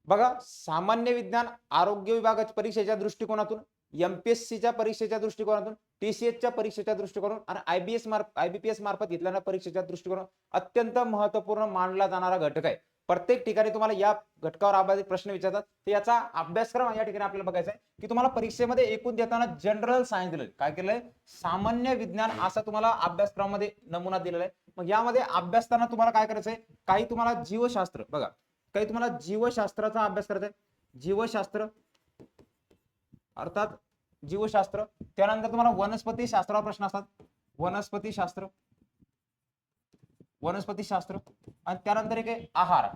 बघा, सामान्य विज्ञान आरोग्य विभागाच्या परीक्षेच्या दृष्टिकोनातून, एमपीएससीच्या परीक्षेच्या दृष्टिकोनातून, टीसीएसच्या परीक्षेच्या दृष्टिकोनातून आणि आयबीपीएस मार्फत घेतलेल्या परीक्षेच्या दृष्टिकोनातून अत्यंत महत्वपूर्ण मानला जाणारा घटक आहे. प्रत्येक ठिकाणी तुम्हाला या घटकावर आधारित प्रश्न विचारतात. तर याचा अभ्यासक्रम या ठिकाणी आपल्याला बघायचा आहे की तुम्हाला परीक्षेमध्ये एकूण देताना जनरल सायन्स दिलं, काय केलंय, सामान्य विज्ञान असा तुम्हाला अभ्यासक्रमामध्ये नमुना दिलेला आहे. मग यामध्ये अभ्यासताना तुम्हाला काय करायचंय, काही तुम्हाला जीवशास्त्र, बघा काही तुम्हाला जीवशास्त्राचा अभ्यास करायचा आहे. जीवशास्त्र अर्थात जीवशास्त्र, त्यानंतर तुम्हाला वनस्पती शास्त्रावर प्रश्न असतात. वनस्पती शास्त्र, वनस्पती शास्त्र आणि त्यानंतर एक आहे आहार,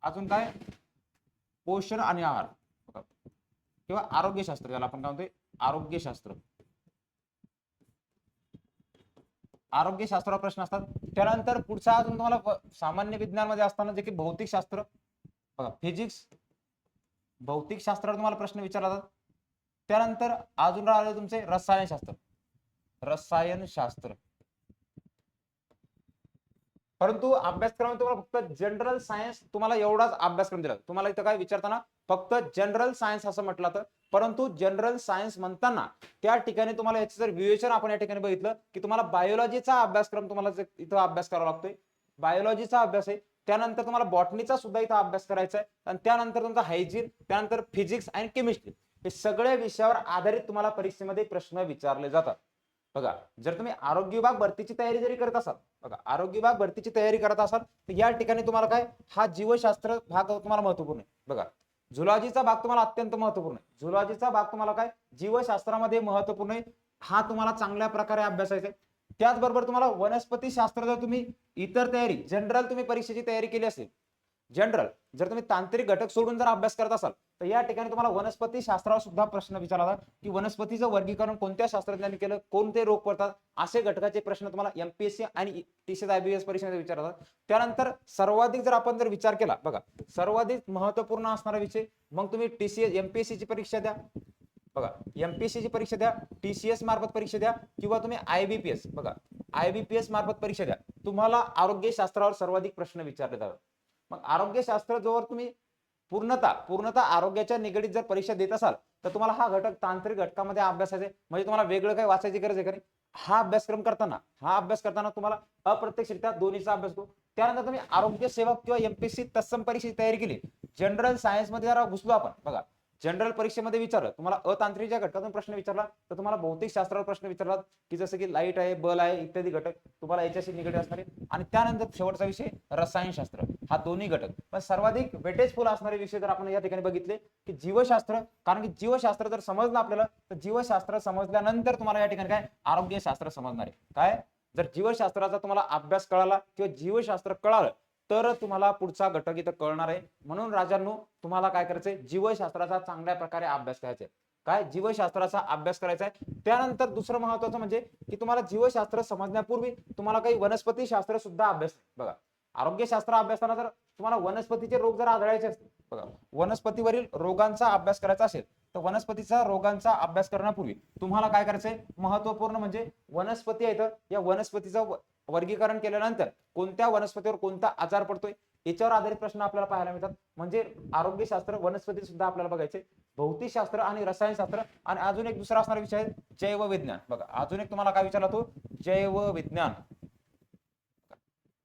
अजून काय, पोषण आणि आहार किंवा आरोग्यशास्त्र, ज्याला आपण काय म्हणतोय आरोग्यशास्त्र. आरोग्यशास्त्रावर प्रश्न असतात. त्यानंतर पुढचा अजून तुम्हाला सामान्य विज्ञान मध्ये असताना जे की भौतिकशास्त्र, बघा फिजिक्स, भौतिकशास्त्रावर तुम्हाला प्रश्न विचारला जातात. त्यानंतर अजून राहिले तुमचे रसायनशास्त्र, रसायनशास्त्र. परंतु अभ्यासक्रमात तुम्हाला फक्त जनरल सायन्स, तुम्हाला एवढाच अभ्यासक्रम दिला. तुम्हाला इथं काय विचारताना फक्त जनरल सायन्स असं म्हटलं तर, परंतु जनरल सायन्स म्हणताना त्या ठिकाणी तुम्हाला याचं जर विवेचन आपण या ठिकाणी बघितलं की तुम्हाला बायोलॉजीचा अभ्यासक्रम तुम्हाला इथं अभ्यास करावा लागतोय. बायोलॉजीचा अभ्यास आहे. त्यानंतर तुम्हाला बॉटनीचा सुद्धा इथं अभ्यास करायचा आहे. आणि त्यानंतर तुमचा हायजीन, त्यानंतर फिजिक्स आणि केमिस्ट्री, हे सगळ्या विषयावर आधारित तुम्हाला परीक्षेमध्ये प्रश्न विचारले जातात. बघा, जर तुम्ही आरोग्य विभाग भरतीची तयारी जरी करत असाल, बघा आरोग्य विभाग भरतीची तयारी करत असाल तर या ठिकाणी तुम्हाला काय, हा जीवशास्त्र भाग तुम्हाला महत्वपूर्ण आहे. बघा, झुलॉजीचा भाग तुम्हाला अत्यंत महत्वपूर्ण आहे. झुलॉजीचा भाग तुम्हाला काय, जीवशास्त्रामध्ये महत्वपूर्ण आहे. हा तुम्हाला चांगल्या प्रकारे अभ्यासायचा आहे. त्याचबरोबर तुम्हाला वनस्पती शास्त्र, जर तुम्ही इतर तयारी जनरल तुम्ही परीक्षेची तयारी केली असेल, जनरल जर तुम्ही तांत्रिक घटक सोडून जर अभ्यास करत असाल तर या ठिकाणी तुम्हाला वनस्पती शास्त्रावर सुद्धा प्रश्न विचारला जातात की वनस्पतीचं वर्गीकरण कोणत्या शास्त्रज्ञांनी केलं, कोणते रोग पडतात, असे घटकाचे प्रश्न तुम्हाला एमपीएससी आणि टीसीएस आयबीपीएस परीक्षेमध्ये विचारतात. त्यानंतर सर्वाधिक जर आपण जर विचार केला, बघा सर्वाधिक महत्वपूर्ण असणारा विषय, मग तुम्ही टीसीएस एमपीएससी ची परीक्षा द्या, बघा एमपीएससी ची परीक्षा द्या, टीसीएस मार्फत परीक्षा द्या किंवा तुम्ही आयबीपीएस, बघा आयबीपीएस मार्फत परीक्षा द्या, तुम्हाला आरोग्यशास्त्रावर सर्वाधिक प्रश्न विचारले जातात. मग आरोग्यशास्त्र जोवर तुम्ही पूर्णतः आरोग्याच्या निगडीत जर परीक्षा देत असाल तर तुम्हाला हा घटक तांत्रिक घटकामध्ये अभ्यासाचे, म्हणजे तुम्हाला वेगळं काही वाचायची गरज आहे का नाही. हा अभ्यास करताना तुम्हाला अप्रत्यक्षरित्या दोन्हीचा अभ्यास करू. त्यानंतर तुम्ही आरोग्य सेवक किंवा एमपीएससी तत्सम परीक्षेची तयारी केली, जनरल सायन्स मध्ये जरा घुसलो आपण, बघा जनरल परीक्षेमध्ये विचारलं तुम्हाला अतांत्रिक घटकातून प्रश्न विचारला तर तुम्हाला भौतिक शास्त्रावर प्रश्न विचारला की जसं की लाईट आहे, बल आहे इत्यादी घटक तुम्हाला याच्याशी निगडीत असणारे. आणि त्यानंतर शेवटचा विषय रसायनशास्त्र, हा दोन्ही घटक. पण सर्वाधिक वेटेजफुल असणारे विषय जर आपण या ठिकाणी बघितले की जीवशास्त्र, कारण की जीवशास्त्र जर समजलं आपल्याला तर जीवशास्त्र समजल्यानंतर तुम्हाला या ठिकाणी काय, आरोग्यशास्त्र समजणार आहे. काय, जर जीवशास्त्राचा तुम्हाला अभ्यास कळाला किंवा जीवशास्त्र कळालं तर तुम्हाला पुढचा घटक इथं कळणार आहे. म्हणून राजांनो, तुम्हाला काय करायचंय, जीवशास्त्राचा चांगल्या प्रकारे अभ्यास करायचा आहे. काय, जीवशास्त्राचा अभ्यास करायचा आहे. त्यानंतर दुसरं महत्वाचं म्हणजे की तुम्हाला जीवशास्त्र समजण्यापूर्वी तुम्हाला काही वनस्पती शास्त्र सुद्धा अभ्यास, बघा आरोग्यशास्त्र अभ्यासाला जर तुम्हाला वनस्पतीचे रोग जर आढळायचे असतील, बघा वनस्पतीवरील रोगांचा अभ्यास करायचा असेल तर वनस्पतीचा रोगांचा अभ्यास करण्यापूर्वी तुम्हाला काय करायचंय, महत्वपूर्ण म्हणजे वनस्पती आहेत, या वनस्पतीचं वर्गीकरण केल्यानंतर कोणत्या वनस्पतीवर कोणता आजार पडतोय याच्यावर आधारित प्रश्न आपल्याला पाहायला मिळतात. म्हणजे आरोग्यशास्त्र, वनस्पती सुद्धा आपल्याला बघायचे, भौतिकशास्त्र आणि रसायनशास्त्र. आणि अजून एक दुसरा असणारा विषय आहे जैवविज्ञान. बघा अजून एक तुम्हाला काय विचारला तो, जैवविज्ञान.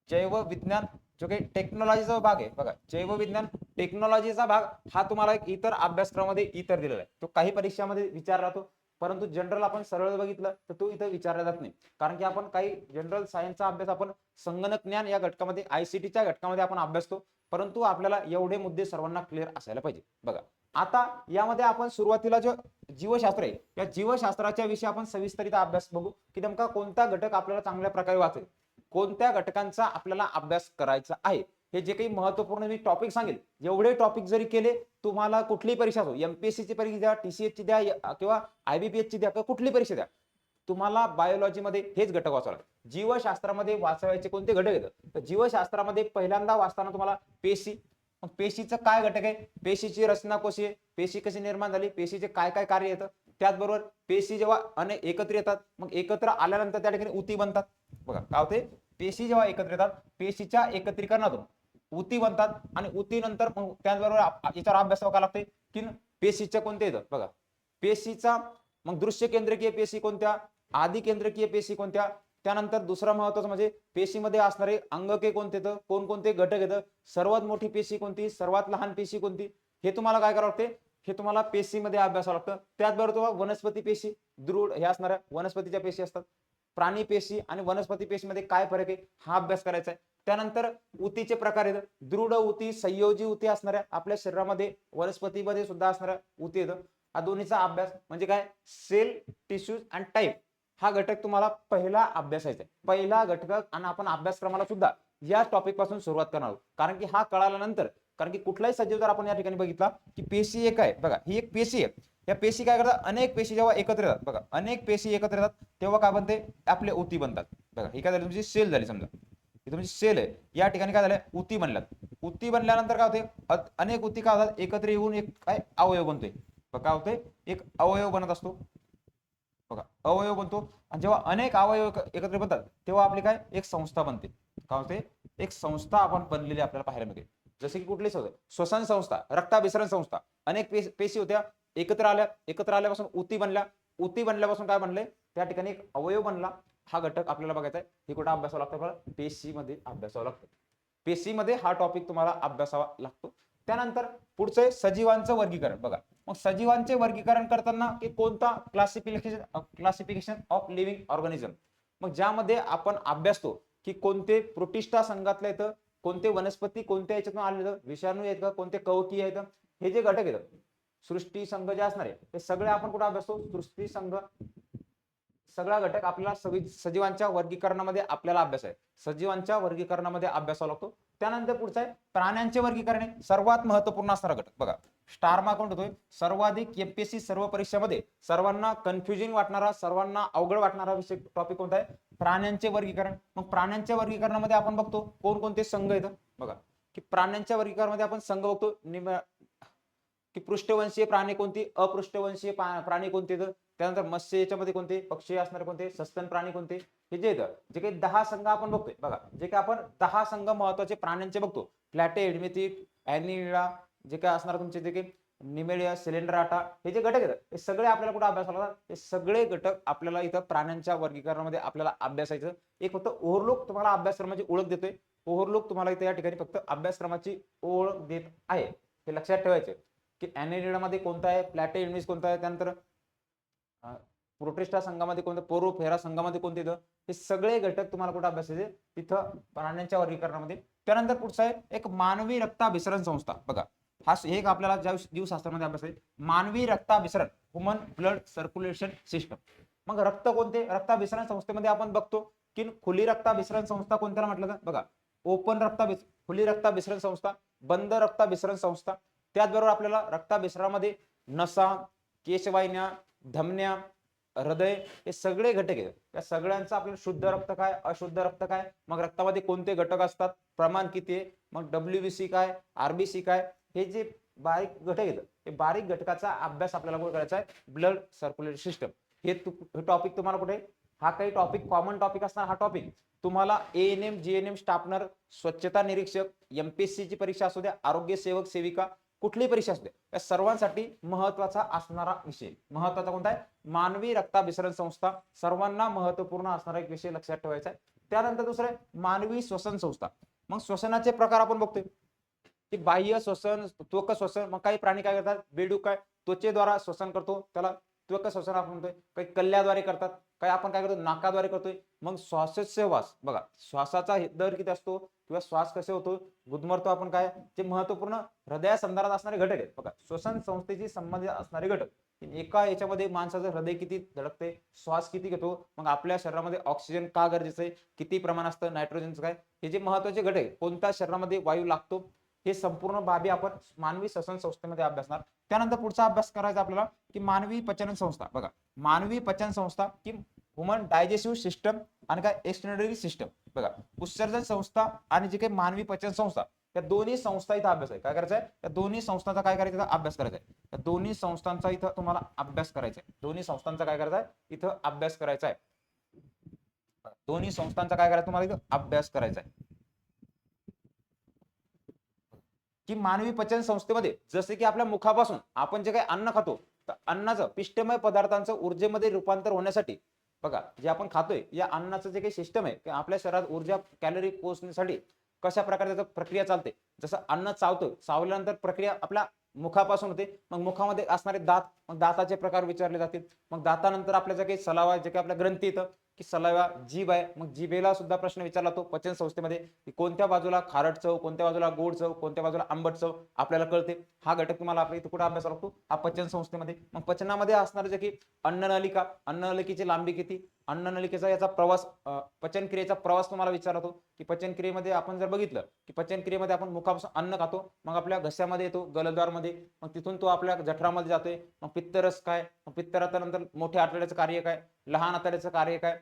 जैवविज्ञान जो काही टेक्नॉलॉजीचा भाग आहे, बघा जैवविज्ञान टेक्नॉलॉजीचा भाग हा तुम्हाला एक इतर अभ्यासक्रमामध्ये इतर दिलेला आहे. तो काही परीक्षामध्ये विचारला तो, परंतु जनरल आपण सरळ बघितलं तर तो इथं विचारला जात नाही. कारण की आपण काही जनरल सायन्सचा अभ्यास आपण संगणक ज्ञान या घटकामध्ये, आयसीटीच्या घटकामध्ये आपण अभ्यासतो. परंतु आपल्याला एवढे मुद्दे सर्वांना क्लिअर असायला पाहिजे. बघा आता यामध्ये आपण सुरुवातीला जो जीवशास्त्र आहे, या जीवशास्त्राच्या विषयी आपण सविस्तरित अभ्यास बघू की नेमका कोणता घटक आपल्याला चांगल्या प्रकारे वाचेल, कोणत्या घटकांचा आपल्याला अभ्यास करायचा आहे. हे जे काही महत्वपूर्ण मी टॉपिक सांगेल, एवढे टॉपिक जरी केले, तुम्हाला कुठलीही परीक्षा असो, एमपीएससी ची परीक्षा द्या, टीसीएस ची द्या किंवा आयबीपीएस ची द्या किंवा कुठली परीक्षा द्या, तुम्हाला बायोलॉजीमध्ये हेच घटक वाचावे. जीवशास्त्रामध्ये वाचवायचे कोणते घटक येतात, तर जीवशास्त्रामध्ये पहिल्यांदा वाचताना तुम्हाला पेशी, मग पेशीचं काय घटक आहे, पेशीची रचना कशी आहे, पेशी कशी निर्माण झाली, पेशीचे काय काय कार्य येतं. त्याचबरोबर पेशी जेव्हा अनेक एकत्र येतात, मग एकत्र आल्यानंतर त्या ठिकाणी उती बनतात. बघा काय होते, पेशी जेव्हा एकत्र येतात, पेशीच्या एकत्रीकरणातून ऊती बनतात आणि ऊती नंतर मग त्याचबरोबर याच्यावर अभ्यास करावा लागते की पेशीच्या कोणत्या येतं बघा. पेशीचा मग दृश्य केंद्रकीय पेशी कोणत्या, आदि केंद्रकीय पेशी कोणत्या, त्यानंतर दुसरा महत्वाचं म्हणजे पेशीमध्ये असणारे अंगके कोणते येतं, कोणकोणते घटक येतं, सर्वात मोठी पेशी कोणती, सर्वात लहान पेशी कोणती, हे तुम्हाला काय करावं लागते, हे तुम्हाला पेशीमध्ये अभ्यासावं लागतं. त्याचबरोबर तुम्हाला वनस्पती पेशी, दृढ हे असणाऱ्या वनस्पतीच्या पेशी असतात. प्राणी पेशी आणि वनस्पती पेशीमध्ये काय फरक आहे हा अभ्यास करायचा आहे. त्यानंतर ऊतीचे प्रकार आहेत, दृढ ऊती, संयोजी ऊती असणाऱ्या आपल्या शरीरामध्ये वनस्पतीमध्ये सुद्धा असणाऱ्या ऊती येतं. हा दोन्हीचा अभ्यास म्हणजे काय, सेल, टिश्यूज अँड टाईप हा घटक तुम्हाला पहिला अभ्यासायचा आहे. पहिला घटक आणि आपण अभ्यासक्रमाला सुद्धा या टॉपिक पासून सुरुवात करणार आहोत. कारण की हा कळाल्यानंतर, कारण की कुठलाही सजीव जर आपण या ठिकाणी बघितला की पेशी एक आहे बघा, ही एक पेशी आहे. या पेशी काय करतात, अनेक पेशी जेव्हा एकत्र येतात बघा, अनेक पेशी एकत्र येतात तेव्हा काय बनते, आपले ऊती बनतात बघा. ही काय झाली, तुमची सेल झाली समजा, ही तुमची सेल आहे. या ठिकाणी काय झालं, ऊती बनल्यात. ऊती बनल्यानंतर काय होते, अनेक ऊती काय होतात, एकत्र येऊन एक काय अवयव बनतोय. काय होते, एक अवयव बनत असतो बघा, अवयव बनतो. आणि जेव्हा अनेक अवयव एकत्र बनतात तेव्हा आपली काय एक संस्था बनते. काय होते, एक संस्था आपण बनलेली आपल्याला पाहायला मिळते. जसे की कुठली संस्था, श्वसन संस्था, रक्ताभिसरण संस्था. अनेक पेशी होत्या, एकत्र आल्या, एकत्र आल्यापासून ऊती बनल्या, ऊती बनल्यापासून काय बनले, त्या ठिकाणी एक अवयव बनला. हा घटक आपल्याला बघायचा आहे. हे कुठं अभ्यासावं लागतं बघा, पेशीमध्ये अभ्यासावं लागतं. पेशीमध्ये हा टॉपिक तुम्हाला अभ्यासावा लागतो. त्यानंतर पुढचे सजीवांचं वर्गीकरण बघा. मग सजीवांचे वर्गीकरण करताना की कोणता क्लासिफिकेशन ऑफ लिव्हिंग ऑर्गॅनिझम, मग ज्यामध्ये आपण अभ्यासतो की कोणते प्रोटिस्टा संघातले येतं, कोणते वनस्पती कोणत्या याच्यातून आलेलं, विषाणू आहेत का, कोणते कवकीय आहेत, हे जे घटक येतात सृष्टी संघ जे असणार आहे ते सगळे आपण कुठे अभ्यासतो, सृष्टी संघ. सगळा घटक आपल्याला सजीवांच्या वर्गीकरणामध्ये आपल्याला अभ्यास आहे. सजीवांच्या वर्गीकरणामध्ये अभ्यासावा लागतो. त्यानंतर पुढचा आहे प्राण्यांचे वर्गीकरण, सर्वात महत्वपूर्ण असणारा घटक बघा. स्टार मार्क कोण होतोय, सर्वाधिक एमपीएससी सर्व परीक्षामध्ये सर्वांना कन्फ्युजिंग वाटणारा, सर्वांना अवघड वाटणारा विषय टॉपिक कोणता आहे, प्राण्यांचे वर्गीकरण. मग प्राण्यांच्या वर्गीकरणामध्ये आपण बघतो कोणकोणते संघ येतं बघा, की प्राण्यांच्या वर्गीकरणामध्ये आपण संघ बघतो की पृष्ठवंशीय प्राणी कोणती, अपृष्ठवंशीय प्राणी कोणते, त्यानंतर मत्स्य याच्यामध्ये कोणते, पक्षी असणारे कोणते, सस्तन प्राणी कोणते, हे जे येतं. जे काही 10 संघ आपण बघतोय बघा, जे काही आपण 10 संघ महत्वाचे प्राण्यांचे बघतो, प्लॅटेड, मिथिक, ॲनिलिडा, जे काय असणार तुमचे जे काही निमेलिया, सिलेंडराटा, हे जे घटक येतात हे सगळे आपल्याला कुठे अभ्यासाला लागतात, हे सगळे घटक आपल्याला इथं प्राण्यांच्या वर्गीकरणामध्ये आपल्याला अभ्यासायचं. एक फक्त ओव्हरलुक तुम्हाला अभ्यासक्रमाची ओळख देतोय. ओव्हरलुक तुम्हाला इथे या ठिकाणी फक्त अभ्यासक्रमाची ओळख देत आहे, हे लक्षात ठेवायचे की ॲनिलिडामध्ये कोणता आहे, प्लॅटेड कोणता आहे, त्यानंतर प्रोटिस्टा संघामध्ये कोणतं, पोरोफेरा संघामध्ये कोणते येतं, हे सगळे घटक तुम्हाला कुठे अभ्यासायचे तिथं प्राण्यांच्या वर्गीकरणामध्ये. त्यानंतर पुढचा आहे एक मानवी रक्ताभिसरण संस्था बघा. हा एक आपल्याला ज्या जीवशास्त्रामध्ये अभ्यास आहे, मानवी रक्ताभिसरण, ह्युमन ब्लड सर्क्युलेशन सिस्टम. मग रक्त कोणते, रक्ताभिसरण संस्थेमध्ये आपण बघतो की खुली रक्ताभिसरण संस्था कोणत्याला म्हटलं तर बघा, ओपन खुली रक्ताभिसरण संस्था, बंद रक्ताभिसरण संस्था. त्याचबरोबर आपल्याला रक्ताभिसरणामध्ये नसा, केशवाहिन्या, धमन्या, हृदय, हे सगळे घटक आहेत. या सगळ्यांचं आपल्याला शुद्ध रक्त काय, अशुद्ध रक्त काय, मग रक्तामध्ये कोणते घटक असतात, प्रमाण किती आहे, मग डब्ल्यूबीसी काय, आरबीसी काय, हे जे बारीक घटक आहेत हे बारीक घटकाचा अभ्यास आपल्याला कुठे करायचा आहे, ब्लड सर्क्युलेटरी सिस्टम. हे टॉपिक तुम्हाला कुठे, हा काही टॉपिक कॉमन टॉपिक असणार. हा टॉपिक तुम्हाला एएनएम, जीएनएम, स्टाफनर, स्वच्छता निरीक्षक, एमपीएससी ची परीक्षा असू द्या, आरोग्य सेवक सेविका, कुठली परीक्षा असू द्या, या सर्वांसाठी महत्वाचा असणारा विषय. महत्वाचा कोणता आहे, मानवी रक्ताभिसरण संस्था, सर्वांना महत्वपूर्ण असणारा एक विषय लक्षात ठेवायचा आहे. त्यानंतर दुसरं आहे मानवी श्वसन संस्था. मग श्वसनाचे प्रकार आपण बघतोय की बाह्य श्वसन, त्वक श्वसन. मग काही प्राणी काय करतात, बेडूक काय त्वचेद्वारा श्वसन करतो, त्याला त्वक श्वसन आपण म्हणतोय. काही कल्ल्याद्वारे करतात, काही आपण काय करतो, नाकाद्वारे करतोय. मग श्वासोच्छवास बघा, श्वासाचा दर किती असतो किंवा श्वास कसे होतो, गुदमरतो आपण काय, जे महत्वपूर्ण हृदयासंदर्भात असणारे घटक आहेत बघा. श्वसन संस्थेशी संबंधित असणारे घटक, एका याच्यामध्ये माणसाचं हृदय किती धडकते, श्वास किती घेतो, मग आपल्या शरीरामध्ये ऑक्सिजन का गरजेचं आहे, किती प्रमाण असतं, नायट्रोजनचं काय, हे जे महत्वाचे घटक आहे, कोणत्या शरीरामध्ये वायू लागतो, हे संपूर्ण बाबी आपण मानवी श्वसन संस्थेमध्ये अभ्यासणार. त्यानंतर पुढचा अभ्यास करायचा आपल्याला की मानवी पचन संस्था बघा. मानवी पचन संस्था की ह्युमन डायजेस्टिव्ह सिस्टम आणि काय एक्सटर्नरी सिस्टम बघा. उत्सर्जन संस्था आणि जे काही मानवी पचन संस्था, या दोन्ही संस्था इथं अभ्यास आहे. काय करायचं आहे, या दोन्ही संस्थांचा काय करायचं, अभ्यास करायचा आहे. या दोन्ही संस्थांचा इथं तुम्हाला अभ्यास करायचा आहे. दोन्ही संस्थांचा काय करायचा आहे, इथं अभ्यास करायचा आहे. दोन्ही संस्थांचा काय करायचं तुम्हाला इथं अभ्यास करायचा आहे. की मानवी पचन संस्थेमध्ये जसे की आपल्या मुखापासून आपण जे काही अन्न खातो, तर अन्नाचं पिष्टमय पदार्थांचं ऊर्जेमध्ये रूपांतर होण्यासाठी बघा, जे आपण खातोय या अन्नाचं जे काही सिस्टम आहे की आपल्या शरीरात ऊर्जा कॅलरी पोहोचण्यासाठी कशा प्रकारे त्याची प्रक्रिया चालते. जसं अन्न चावतो, चावल्यानंतर प्रक्रिया आपल्या मुखापासून होते, मग मुखामध्ये असणारे दात, मग दाताचे प्रकार विचारले जातील, मग दातानंतर आपल्या जे काही सलावा, जे काही आपल्या ग्रंथी येतं की सलावा, जीभ आहे, मग जिभेला सुद्धा प्रश्न विचारला तो पचन संस्थेमध्ये की कोणत्या बाजूला खारट चव, कोणत्या बाजूला गोड चव, कोणत्या बाजूला आंबट चव आपल्याला कळते. हा घटक तुम्हाला आपल्या इथे कुठे अभ्यास लागतो, हा पचन संस्थेमध्ये. मग पचनामध्ये असणार जे की अन्ननलिका, अन्ननलिकेची लांबी किती, अन्ननलिकेचा याचा प्रवास, पचन क्रियेचा प्रवास तुम्हाला विचारतो की पचन क्रियेमध्ये आपण जर बघितलं की पचन क्रियेमध्ये आपण मुखापासून अन्न खातो, मग आपल्या घशामध्ये येतो, गलद्वारमध्ये, मग तिथून तो आपल्या जठरामध्ये जातोय, मग पित्तरस काय, मग पित्तरसानंतर मोठ्या आतड्याचं कार्य काय, लहान आतड्याचं कार्य काय.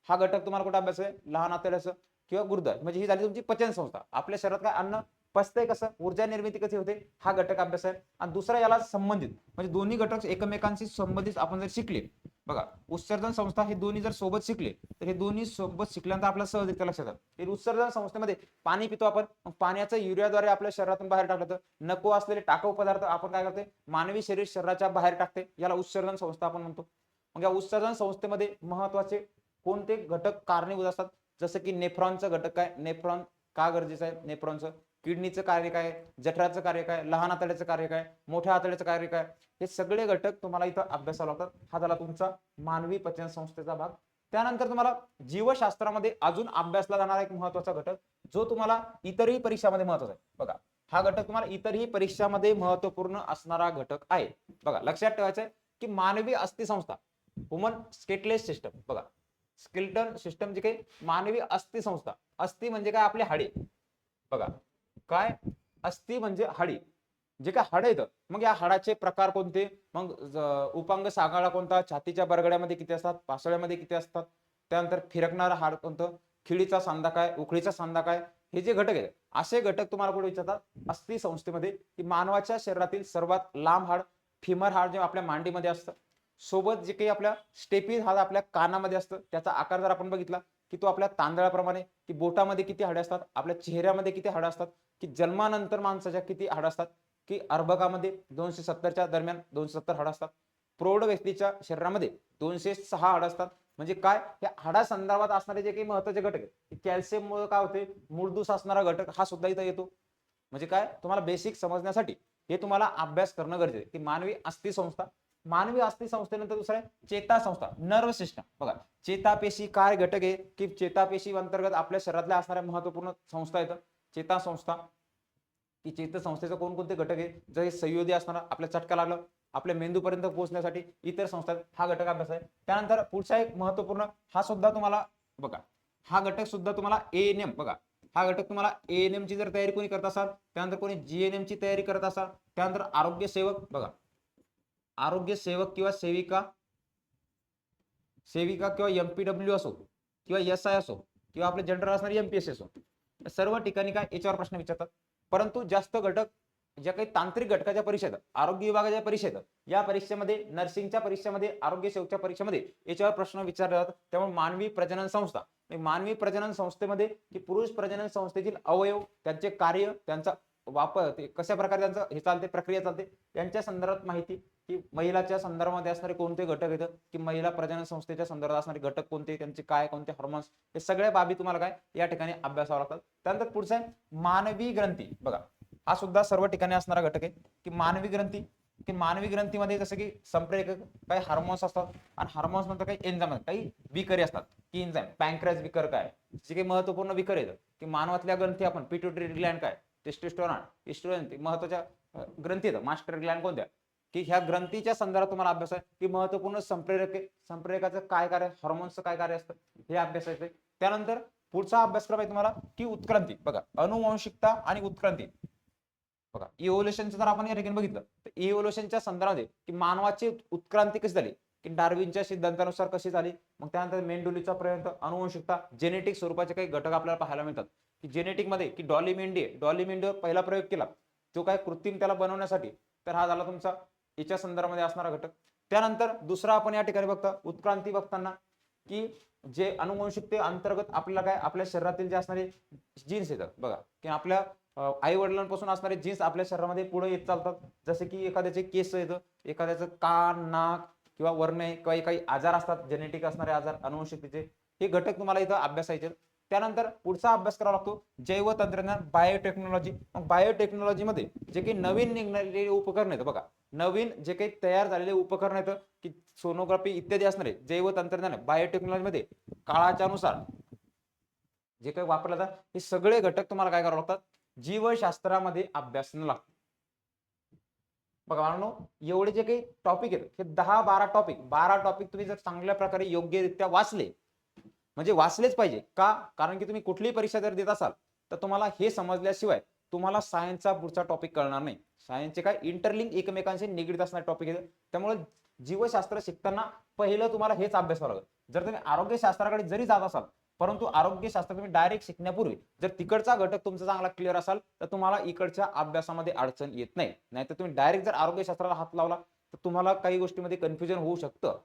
हा घटक तुम्हाला कुठे अभ्यास आहे, लहान आतड्याचं किंवा गुरुद्वार. म्हणजे ही झाली तुमची पचन संस्था. आपल्या शरीरात काय अन्न पचतंय कसं, ऊर्जा निर्मिती कशी होते, हा घटक अभ्यास आहे. आणि दुसरा याला संबंधित म्हणजे दोन्ही घटक एकमेकांशी संबंधित आपण जर शिकले, बघा उत्सर्जन संस्था हे दोन्ही जर सोबत शिकले, तर हे दोन्ही सोबत शिकल्यानंतर आपल्याला सहजरित्या लक्षात येतं. उत्सर्जन संस्थेमध्ये पाणी पितो आपण, मग पाण्याचं युरियाद्वारे आपल्या शरीरातून बाहेर टाकलं तर नको असलेले टाकाऊ पदार्थ आपण काय करते, मानवी शरीराच्या बाहेर टाकते, याला उत्सर्जन संस्था आपण म्हणतो. मग या उत्सर्जन संस्थेमध्ये महत्वाचे कोणते घटक कारणीभूत असतात, जसं की नेफ्रॉनचं घटक काय, नेफ्रॉन का गरजेचं आहे, नेफ्रॉनचं किडनीचं कार्य काय, जठराचं कार्य काय, लहान आतड्याचं कार्य काय, मोठ्या आतड्याचं कार्य काय, हे सगळे घटक तुम्हाला इथं अभ्यासाला लागतात. हा झाला तुमचा मानवी पचन संस्थेचा भाग. त्यानंतर तुम्हाला जीवशास्त्रामध्ये अजून अभ्यासला जाणारा एक महत्वाचा घटक, जो तुम्हाला इतरही परीक्षामध्ये महत्वाचा आहे. बघा, हा घटक तुम्हाला इतरही परीक्षामध्ये महत्वपूर्ण असणारा घटक आहे. बघा, लक्षात ठेवायचं आहे की मानवी अस्थिसंस्था, ह्युमन स्केटलेस सिस्टम. बघा, स्केल्टन सिस्टम जे काही मानवी अस्थिसंस्था, अस्थि म्हणजे काय, आपली हाडे. बघा, काय अस्थि म्हणजे हाडी, जे काय हाड येतं, मग या हाडाचे प्रकार कोणते, मग उपांग सागाळा कोणता, छातीच्या बरगड्यामध्ये किती असतात, पासळ्यामध्ये किती असतात, त्यानंतर फिरकणारा हाड कोणतं, खिळीचा सांधा काय, उखळीचा सांधा काय, हे जे घटक आहेत, असे घटक तुम्हाला कुठे विचारतात, अस्थि संस्थेमध्ये. की मानवाच्या शरीरातील सर्वात लांब हाड फिमर हाड जे आपल्या मांडीमध्ये असतं, सोबत जे काही आपल्या स्टेपीज हाड आपल्या कानामध्ये असतं, त्याचा आकार जर आपण बघितला की तो आपल्या तांदळाप्रमाणे, की बोटामध्ये किती हाडे असतात, आपल्या चेहऱ्यामध्ये किती हाडं असतात, की जन्मानंतर माणसाच्या किती हाडं असतात, की अर्भकामध्ये 270च्या दरम्यान 270 हाडं असतात, प्रौढ व्यक्तीच्या शरीरामध्ये 206 हाडं असतात. म्हणजे काय, या हाडा संदर्भात असणारे जे काही महत्वाचे घटक आहेत, कॅल्शियम मुळे काय होते, मूळदूस असणारा घटक हा सुद्धा इथं येतो. म्हणजे काय, तुम्हाला बेसिक समजण्यासाठी हे तुम्हाला अभ्यास करणं गरजेचं आहे. की मानवी अस्थि संस्था, मानवी अस्थि संस्थेनंतर दुसरं आहे चेता संस्था, नर्व सिस्टम. बघा, चेतापेशी काय घटक आहे, की चेतापेशी अंतर्गत आपल्या शरीरातल्या असणाऱ्या महत्वपूर्ण संस्था येतं, चेता संस्था. की चेतासंस्थेचे कोणकोणते घटक आहे, जर हे संयोगी असणारा आपल्या चटका लागलं आपल्या मेंदूपर्यंत पोहोचण्यासाठी इतर संस्था, हा घटक अभ्यास आहे. त्यानंतर पुढचा एक महत्वपूर्ण, हा सुद्धा तुम्हाला बघा, हा घटक सुद्धा तुम्हाला एएनएम. बघा, हा घटक तुम्हाला एएनएम ची जर तयारी कोणी करत असाल, त्यानंतर कोणी जीएनएम ची तयारी करत असाल, त्यानंतर आरोग्य सेवक. बघा, आरोग्य सेवक किंवा सेविका, सेविका किंवा एमपीडब्ल्यू असो किंवा एसआय असो किंवा आपले जनरल असणारे एमपीएससी असो, सर्व ठिकाणी काय याच्यावर प्रश्न विचारतात. परंतु जास्त घटक ज्या काही तांत्रिक घटकाच्या परीक्षा येतात, आरोग्य विभागाच्या परीक्षा येतात, या परीक्षेमध्ये, नर्सिंगच्या परीक्षेमध्ये, आरोग्य सेवकच्या परीक्षेमध्ये याच्यावर प्रश्न विचारले जातात. त्यामुळे मानवी प्रजनन संस्था, मानवी प्रजनन संस्थेमध्ये की पुरुष प्रजनन संस्थेतील अवयव, त्यांचे कार्य, त्यांचा वापर, ते कशा प्रकारे त्यांचं हे चालते, प्रक्रिया चालते, यांच्या संदर्भात माहिती, की महिलाच्या संदर्भामध्ये असणारे कोणते घटक येतात, की महिला प्रजनन संस्थेच्या संदर्भात असणारे घटक कोणते, त्यांचे काय कोणते हार्मोन्स, हे सगळ्या बाबी तुम्हाला काय या ठिकाणी अभ्यासावा लागतात. त्यानंतर पुढचा आहे मानवी ग्रंथी. बघा, हा सुद्धा सर्व ठिकाणी असणारा घटक आहे, की मानवी ग्रंथी. की मानवी ग्रंथीमध्ये जसं की संप्रेरक, काही हार्मोन्स असतात, आणि हार्मोन्स नंतर काही एन्झाइम, काही विकरी असतात, की एन्झाइम, पॅनक्रेस विकर काय, जे काही महत्वपूर्ण विकर येतं, की मानवातल्या ग्रंथी आपण पिट्युटरी ग्लँड काय, टेस्टोस्टेरॉन, इस्ट्रोजन, महत्वाच्या ग्रंथी येतात, मास्टर ग्लँड कोणत्या, की ह्या ग्रंथीच्या संदर्भात तुम्हाला अभ्यास आहे. की महत्वपूर्ण संप्रेरक, संप्रेरकाचं काय कार्य, हार्मोन्सचं काय कार्य असतं, हे अभ्यासायचं आहे. त्यानंतर पुढचा अभ्यासक्रम आहे तुम्हाला की उत्क्रांती. बघा, अनुवंशिकता आणि उत्क्रांती. बघा, इव्होल्युशनचं जर आपण या ठिकाणी बघितलं, तर इव्होल्युशनच्या संदर्भात की मानवाची उत्क्रांती कशी झाली, की डार्विनच्या सिद्धांतानुसार कशी झाली, मग त्यानंतर मेंडुलीचा पर्यंत अनुवंशिकता, जेनेटिक स्वरूपाचे काही घटक आपल्याला पाहायला मिळतात. की जेनेटिक मध्ये की डॉली मेंढी, डॉली मेंढीवर पहिला प्रयोग केला, तो काय कृत्रिम त्याला बनवण्यासाठी, तर हा झाला तुमचा याच्या संदर्भामध्ये असणारा घटक. त्यानंतर दुसरा आपण या ठिकाणी बघता उत्क्रांती बघताना की जे अनुवंशिकते अंतर्गत आपल्याला काय आपल्या शरीरातील जे असणारे जीन्स येतात बघा, की आपल्या आई वडिलांपासून असणारे जीन्स आपल्या शरीरामध्ये पुढे येत चालतात. जसे की एखाद्याचे केस येतं, एखाद्याचं कान, नाक किंवा वर्ण काही काही आजार असतात, जेनेटिक असणारे आजार अनुवंशिकतेचे, हे घटक तुम्हाला इथं अभ्यासायचे. त्यानंतर पुढचा अभ्यास करावा लागतो जैव तंत्रज्ञान, बायोटेक्नॉलॉजी. मग बायोटेक्नॉलॉजीमध्ये जे काही नवीन निघणारे उपकरण आहेत बघा, नवीन जे काही तयार झालेले उपकरण आहेत की सोनोग्राफी इत्यादी असणारे जैव तंत्रज्ञान बायोटेक्नॉलॉजीमध्ये काळाच्या अनुसार जे काही वापरलं जातं, हे सगळे घटक तुम्हाला काय करावं लागतात, जीवशास्त्रामध्ये अभ्यासणं लागतं. बघा मित्रांनो, एवढे जे काही टॉपिक आहेत हे 10-12 टॉपिक, 12 टॉपिक तुम्ही जर चांगल्या प्रकारे योग्यरित्या वाचले, म्हणजे वाचलेच पाहिजे का, कारण की तुम्ही कुठलीही परीक्षा जर देत असाल तर तुम्हाला हे समजल्याशिवाय तुम्हाला सायन्सचा पुढचा टॉपिक कळणार नाही. सायन्सचे काय इंटरलिंक एकमेकांशी निगडीत असणारे टॉपिक आहेत. त्यामुळे जीवशास्त्र शिकताना पहिलं तुम्हाला हेच अभ्यास करावा लागेल. जर तुम्ही आरोग्यशास्त्राकडे जरी जात असाल, परंतु आरोग्यशास्त्र तुम्ही डायरेक्ट शिकण्यापूर्वी जर तिकडचा घटक तुमचा चांगला क्लिअर असाल तर तुम्हाला इकडच्या अभ्यासामध्ये अडचण येत नाही. नाहीतर तुम्ही डायरेक्ट जर आरोग्यशास्त्राला हात लावला तर तुम्हाला काही गोष्टीमध्ये कन्फ्युजन होऊ शकतं.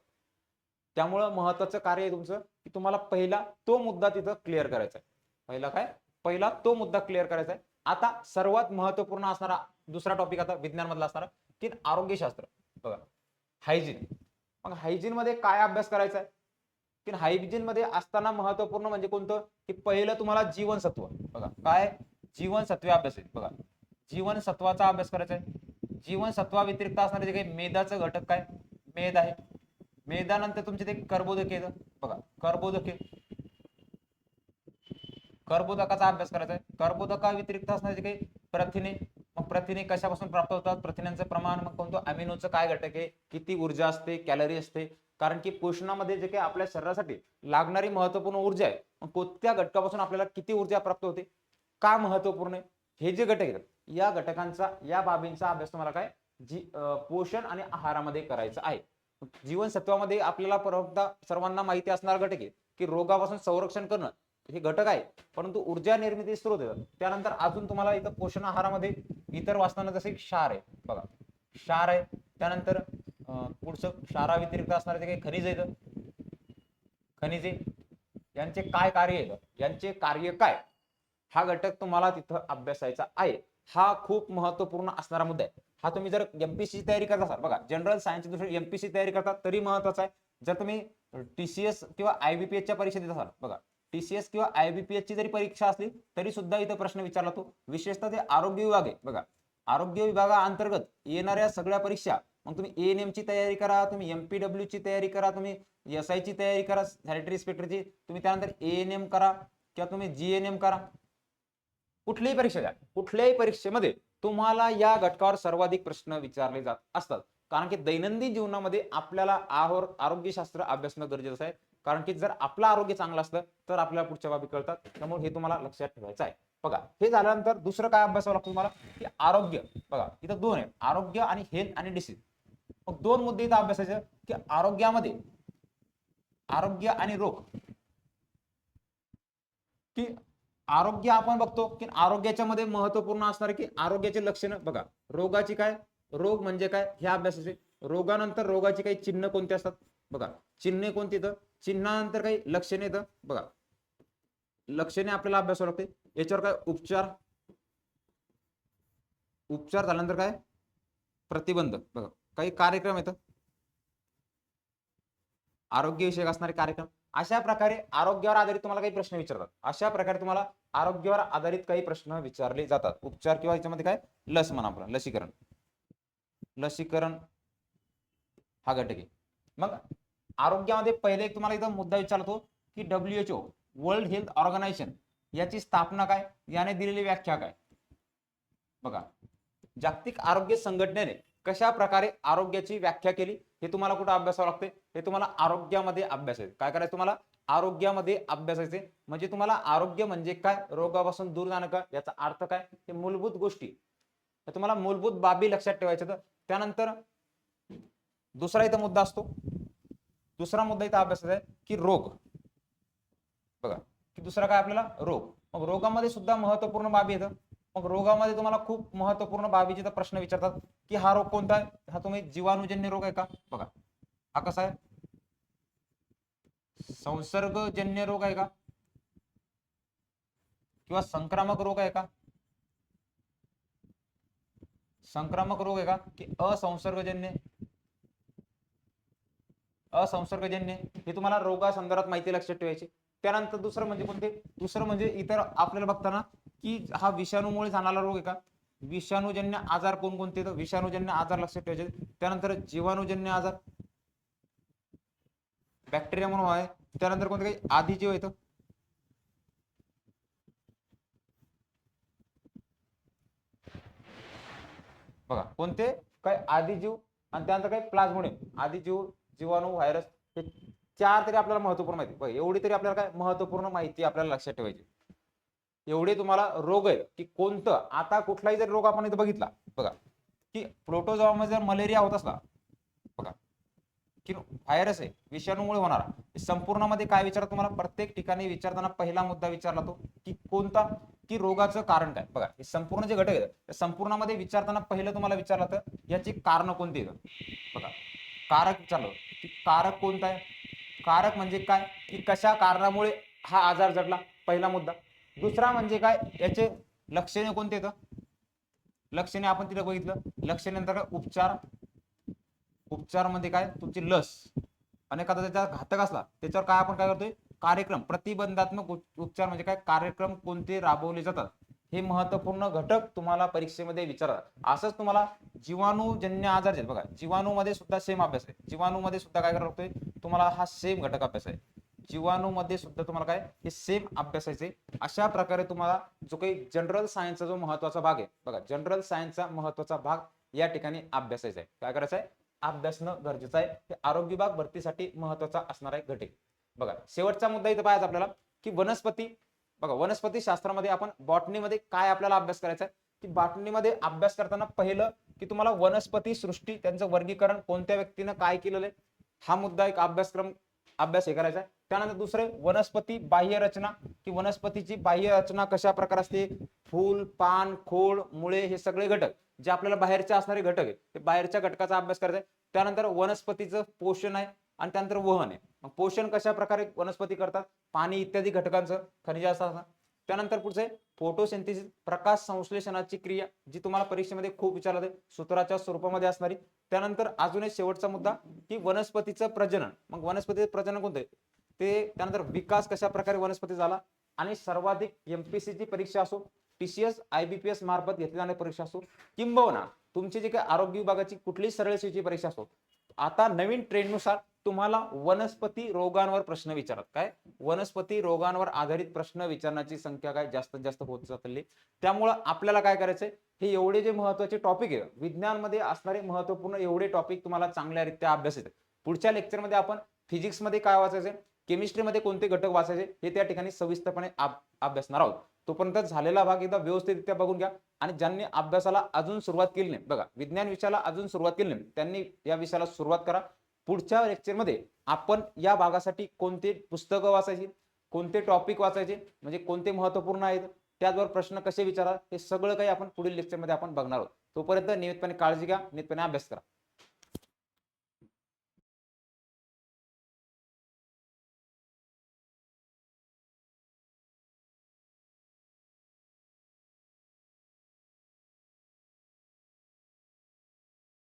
त्यामुळं महत्वाचं कार्य आहे तुमचं की तुम्हाला पहिला तो मुद्दा तिथं क्लिअर करायचा आहे. पहिला तो मुद्दा क्लिअर करायचा आहे. आता सर्वात महत्वपूर्ण असणारा दुसरा टॉपिक आता विज्ञान मधला असणारा की आरोग्यशास्त्र. बघा, हायजीन. मग हायजीन मध्ये काय अभ्यास करायचा आहे, की हायजीन मध्ये असताना महत्वपूर्ण म्हणजे कोणतं, की पहिलं तुम्हाला जीवनसत्व. बघा काय जीवनसत्व अभ्यास आहे. बघा, जीवनसत्वाचा अभ्यास करायचा आहे. जीवनसत्वा व्यतिरिक्त असणारे जे काही मेदाचं घटक काय, मेद आहे. मेदानंतर तुमचे ते कर्बोदके येतं बघा, कर्बोदकाचा अभ्यास करायचा आहे. कर्बोदका व्यतिरिक्त असणारे जे काही प्रथिने, मग प्रथिने कशापासून प्राप्त होतात, प्रथिनांचं प्रमाण, मग कोणतं अमिनोचं काय घटक आहे, किती ऊर्जा असते, कॅलरी असते. कारण की पोषणामध्ये जे काही आपल्या शरीरासाठी लागणारी महत्वपूर्ण ऊर्जा आहे, मग कोणत्या घटकापासून आपल्याला किती ऊर्जा प्राप्त होते, का महत्वपूर्ण आहे, हे जे घटक आहेत या घटकांचा, या बाबींचा अभ्यास तुम्हाला काय पोषण आणि आहारामध्ये करायचा आहे. जीवनसत्वामध्ये आपल्याला सर्वांना माहिती असणारा घटक आहे की रोगापासून संरक्षण करणं हे घटक आहे, परंतु ऊर्जा निर्मिती स्रोत आहे. त्यानंतर अजून तुम्हाला इथं पोषण आहारामध्ये इतर वाचताना जसे क्षार आहे बघा, क्षार आहे. त्यानंतर पुढचं क्षारा व्यतिरिक्त असणारे जे काही खनिज आहेत, खनिजे यांचे काय कार्य आहे, यांचे कार्य काय, हा घटक तुम्हाला तिथं अभ्यासायचा आहे. हा खूप महत्वपूर्ण असणारा मुद्दा आहे. हा तुम्ही जर एमपीसी तयारी करत असाल, बघा जनरल सायन्स दुसरी एमपीसी तयारी करतात तरी महत्वाचा आहे. जर तुम्ही टीसीएस किंवा आयबीपीएस च्या परीक्षा देत असाल, बघा टीसीएस किंवा आयबीपीएस ची जरी परीक्षा असली तरी सुद्धा इथं प्रश्न विचारला तो, विशेषतः ते आरोग्य विभाग आहे बघा, आरोग्य विभागाअंतर्गत येणाऱ्या सगळ्या परीक्षा, मग तुम्ही एएनएम ची तयारी करा, तुम्ही एमपीडब्ल्यू ची तयारी करा, तुम्ही एसआय ची तयारी करा, सॅनिटरी इन्स्पेक्टरची, तुम्ही त्यानंतर एएनएम करा किंवा तुम्ही जीएनएम करा, कुठलीही परीक्षा द्या, कुठल्याही परीक्षेमध्ये तुम्हाला या घटकावर सर्वाधिक प्रश्न विचारले जात असतात. कारण की दैनंदिन जीवनामध्ये आपल्याला आरोग्यशास्त्र अभ्यासणं गरजेचं आहे. कारण की जर आपलं आरोग्य चांगलं असलं तर आपल्याला पुढच्या बाबी कळतात. त्यामुळे हे तुम्हाला लक्षात ठेवायचं आहे. बघा, हे झाल्यानंतर दुसरं काय अभ्यासावं लागतं तुम्हाला, की आरोग्य. बघा इथं दोन आहे, आरोग्य आणि हेल्थ आणि डिसीज. मग दोन मुद्दे इथं अभ्यासाचे की आरोग्यामध्ये आरोग्य आणि रोग, की आरोग्य आपण बघतो की आरोग्याच्या मध्ये महत्वपूर्ण असणार की आरोग्याचे लक्षणं. बघा रोगाची काय, रोग म्हणजे काय ह्या अभ्यासाचे. रोगानंतर रोगाची काही चिन्ह कोणते असतात, बघा चिन्हे कोणती येतं, चिन्हानंतर काही लक्षणे येतं. बघा लक्षणे आपल्याला अभ्यासावं लागते. याच्यावर काय उपचार, उपचार झाल्यानंतर काय प्रतिबंध. बघा काही कार्यक्रम येतं, आरोग्यविषयक असणारे कार्यक्रम. अशा प्रकारे आरोग्यावर आधारित तुम्हाला काही प्रश्न विचारतात. अशा प्रकारे तुम्हाला आरोग्यावर आधारित काही प्रश्न विचारले जातात. उपचार किंवा याच्यामध्ये काय लस म्हणा, आपण लसीकरण, लसीकरण हा घटक आहे. मग आरोग्यामध्ये पहिले एक तुम्हाला इथं मुद्दा विचारतो की WHO वर्ल्ड हेल्थ ऑर्गनायझेशन याची स्थापना काय, याने दिलेली व्याख्या काय. बघा जागतिक आरोग्य संघटनेने कशा प्रकारे आरोग्याची व्याख्या केली हे तुम्हाला कुठं अभ्यासावं लागते, हे तुम्हाला आरोग्यामध्ये अभ्यासायचं. काय करायचं तुम्हाला आरोग्यामध्ये अभ्यासायचे. म्हणजे तुम्हाला आरोग्य म्हणजे काय, रोगापासून दूर जाणं का, याचा अर्थ काय, हे मूलभूत गोष्टी तुम्हाला मूलभूत बाबी लक्षात ठेवायच्या. त्यानंतर दुसरा इथं मुद्दा असतो, दुसरा मुद्दा इथं अभ्यासाचा आहे की रोग. बघा की दुसरा काय आपल्याला रोग. मग रोगामध्ये सुद्धा महत्वपूर्ण बाबी येतं. मग रोगामध्ये तुम्हाला खूप महत्वपूर्ण बाबीचे प्रश्न विचारतात की हा रोग कोणता आहे, हा तुम्ही जीवाणूजन्य रोग आहे का. बघा हा कसा आहे, संसर्गजन्य रोग आहे का किंवा संक्रामक रोग आहे का? संक्रामक रोग आहे का की असंसर्गजन्य? असंसर्गजन्य हे तुम्हाला रोगासंदर्भात माहिती लक्षात ठेवायची. त्यानंतर दुसरं म्हणजे कोणते? दुसरं म्हणजे इतर आपल्याला बघताना की हा विषाणूमुळे जाणारा रोग आहे का? विषाणूजन्य आजार कोणकोणते? तर विषाणूजन्य आजार लक्षात ठेवायचे. त्यानंतर जीवाणूजन्य आजार, बॅक्टेरिया म्हणून आहे. त्यानंतर कोणते काही आधीजीव येतं, बघा कोणते काय आदिजीव, आणि त्यानंतर काय प्लाझ्मोडियम. आदिजीव, जीवाणू, व्हायरस, हे चार तरी आपल्याला महत्वपूर्ण माहिती. बघा एवढी तरी आपल्याला काय महत्वपूर्ण माहिती आपल्याला लक्षात ठेवायची. एवढे तुम्हाला रोग आहेत की कोणतं, आता कुठलाही जर रोग आपण इथे बघितला बघा की प्रोटोझोआमध्ये जर मलेरिया होत असला बघा की व्हायरस आहे विषाणूमुळे होणारा, संपूर्णमध्ये काय विचारतात तुम्हाला? प्रत्येक ठिकाणी विचारताना पहिला मुद्दा विचारला तो की कोणता, की रोगाचं कारण काय. बघा हे संपूर्ण जे घटक आहेत संपूर्णामध्ये विचारताना पहिलं तुम्हाला विचारलं तर याची कारण कोणती आहेत. बघा कारक विचारलं की कारक कोणता आहे. कारक म्हणजे काय की कशा कारणामुळे हा आजार जडला, पहिला मुद्दा. दुसरा म्हणजे काय, याचे लक्षणे कोणते येतं. लक्षणे आपण तिथे बघितलं. लक्षणे नंतर उपचार. उपचार म्हणजे काय, तुमची लस. आणि एखादा त्याचा घातक असला त्याच्यावर काय आपण काय करतोय, कार्यक्रम. प्रतिबंधात्मक उपचार म्हणजे काय, कार्यक्रम कोणते राबवले जातात, हे महत्वपूर्ण घटक तुम्हाला परीक्षेमध्ये विचारतात. असंच तुम्हाला जीवाणूजन्य आजार आहेत बघा, जीवाणूमध्ये सुद्धा सेम अभ्यास आहे. जीवाणूमध्ये सुद्धा काय करायला लागतोय तुम्हाला, हा सेम घटक अभ्यास आहे. जीवाणूमध्ये सुद्धा तुम्हाला काय हे सेम अभ्यासायचे. अशा प्रकारे तुम्हाला जो काही जनरल सायन्सचा जो महत्वाचा भाग आहे बघा, जनरल सायन्सचा महत्वाचा भाग या ठिकाणी अभ्यासायचा आहे. काय करायचं आहे, अभ्यासणं गरजेचं आहे. हे आरोग्य विभाग भरतीसाठी महत्वाचा असणारा एक घटक. बघा शेवटचा मुद्दा इथं पाहायचा आपल्याला की वनस्पती. बघा वनस्पती शास्त्रामध्ये आपण बॉटनीमध्ये काय आपल्याला अभ्यास करायचा आहे, की बॉटनीमध्ये अभ्यास करताना पहिलं की तुम्हाला वनस्पती सृष्टी, त्यांचं वर्गीकरण, कोणत्या व्यक्तीनं काय केलेलं आहे, हा मुद्दा एक अभ्यास हे करायचा आहे. त्यानंतर दुसरे वनस्पती बाह्य रचना, की वनस्पतीची बाह्य रचना कशा प्रकार असते, फूल, पान, खोड, मुळे, हे सगळे घटक जे आपल्याला बाहेरचे असणारे घटक आहेत ते बाहेरच्या घटकाचा अभ्यास करायचा आहे. त्यानंतर वनस्पतीचं पोषण आहे आणि त्यानंतर वहन आहे. मग पोषण कशा प्रकारे वनस्पती करतात, पाणी इत्यादी घटकांचं, खनिज असतात. त्यानंतर पुढचे फोटोसिंथेसिस, प्रकाश संश्लेषणाची क्रिया, जी तुम्हाला परीक्षेमध्ये खूप विचारलं सूत्राच्या स्वरूपामध्ये असणारी. त्यानंतर अजून एक शेवटचा मुद्दा की वनस्पतीचं प्रजनन. मग वनस्पतीचं प्रजनन कोणतं आहे ते, त्यानंतर विकास कशा प्रकारे वनस्पती झाला, आणि सर्वाधिक एमपीएससीची परीक्षा असो, टीसीएस आयबीपीएस मार्फत घेतली जाणारी परीक्षा असो, किंबहुना तुमची जी काही आरोग्य विभागाची कुठलीही सरळ सेवेची परीक्षा असो, आता नवीन ट्रेंडनुसार तुम्हाला वनस्पती रोगांवर प्रश्न विचारत. काय, वनस्पती रोगांवर आधारित प्रश्न विचारण्याची संख्या काय जास्तीत जास्त होत चालली. त्यामुळं आपल्याला काय करायचंय, हे एवढे जे महत्वाचे टॉपिक आहे विज्ञानमध्ये असणारे महत्वपूर्ण एवढे टॉपिक तुम्हाला चांगल्यारीत्या अभ्यास येतात. पुढच्या लेक्चरमध्ये आपण फिजिक्समध्ये काय वाचायचे, केमिस्ट्रीमध्ये कोणते घटक वाचायचे, हे त्या ठिकाणी सविस्तरपणे अभ्यासणार आहोत. तोपर्यंत झालेला भाग एकदा व्यवस्थितरित्या बघून घ्या. आणि ज्यांनी अभ्यासाला अजून सुरुवात केली नाही, बघा विज्ञान विषयाला अजून सुरुवात केली नाही, त्यांनी या विषयाला सुरुवात करा. पुढच्या लेक्चरमध्ये आपण या भागासाठी कोणते पुस्तकं वाचायची, कोणते टॉपिक वाचायचे, म्हणजे कोणते महत्वपूर्ण आहेत, त्याचबरोबर प्रश्न कसे विचारा, हे सगळं काही आपण पुढील लेक्चरमध्ये आपण बघणार आहोत. तोपर्यंत नियमितपणे काळजी घ्या, नियमितपणे अभ्यास करा.